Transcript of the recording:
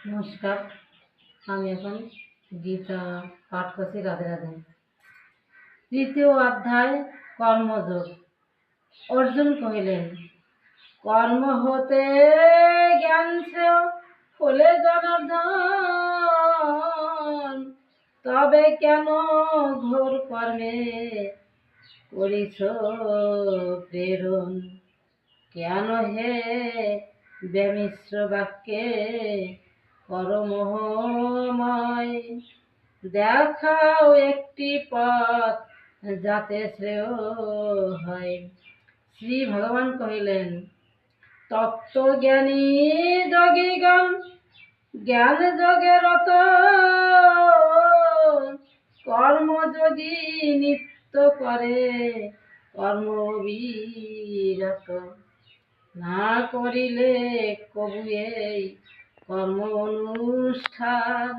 নমস্কার। আমি এখন গীতা পাঠ করছি। রাধে রাধে। তৃতীয় অধ্যায় কর্মযোগ। অর্জুন কহিলেন, কর্ম হতে জ্ঞান শ্রেয় হলে জনার্দন, তবে কেন ঘোর কর্মে করিছ প্রেরণ? কেন হে ব্যামিশ্র বাক্যে পরমোহময়, দেখাও একটি পথ যাতে শ্রেয় হয়। শ্রী ভগবান কহিলেন, তত্ত্বজ্ঞানী যোগীগণ জ্ঞান যোগে রত, কর্মযোগী নিত্য করে কর্ম বিরত। না করিলে কবু এই কর্ম অনুষ্ঠান,